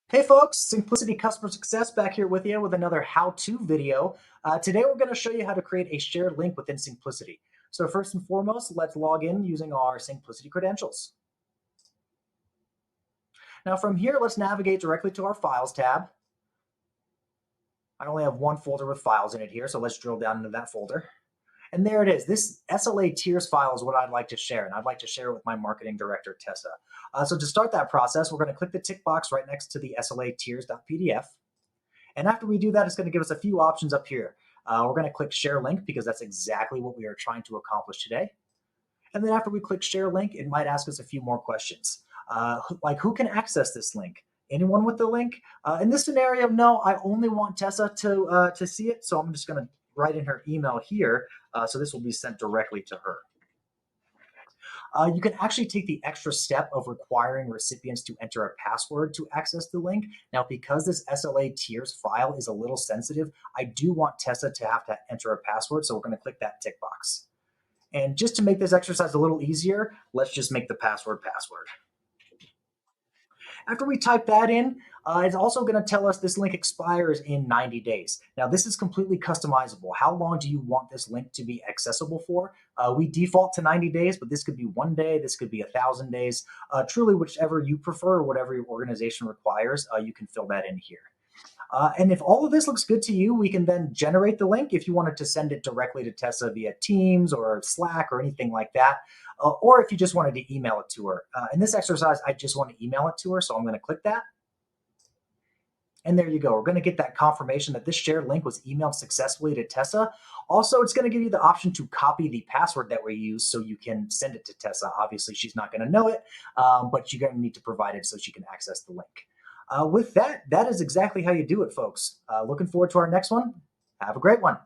Hey folks, Simplicity Customer Success back here with you with another how-to video. Today we're going to show you how to create a shared link within Simplicity. So first and foremost, let's log in using our Simplicity credentials. Now from here, let's navigate directly to our Files tab. I only have one folder with files in it here, so let's drill down into that folder. And there it is. This SLA tiers file is what I'd like to share, and I'd like to share it with my marketing director, Tessa. So to start that process, we're going to click the tick box right next to the SLA tiers.pdf. And after we do that, it's going to give us a few options up here. We're going to click share link because that's exactly what we are trying to accomplish today. And then after we click share link, it might ask us a few more questions. Like who can access this link? Anyone with the link? In this scenario, no, I only want Tessa to see it. So I'm just going to write in her email here. So this will be sent directly to her. You can actually take the extra step of requiring recipients to enter a password to access the link. Now, because this SLA tiers file is a little sensitive, I do want Tessa to have to enter a password, so we're going to click that tick box. And just to make this exercise a little easier, let's just make the password. After we type that in, it's also going to tell us this link expires in 90 days. Now, this is completely customizable. How long do you want this link to be accessible for? We default to 90 days, but this could be 1 day, this could be 1,000 days. Truly, whichever you prefer, whatever your organization requires, you can fill that in here. And if all of this looks good to you, we can then generate the link if you wanted to send it directly to Tessa via Teams or Slack or anything like that. Or if you just wanted to email it to her. In this exercise, I just want to email it to her, so I'm going to click that. And there you go. We're going to get that confirmation that this shared link was emailed successfully to Tessa. Also, it's going to give you the option to copy the password that we use so you can send it to Tessa. Obviously, she's not going to know it, but you're going to need to provide it so she can access the link. With that, that is exactly how you do it, folks. Looking forward to our next one. Have a great one.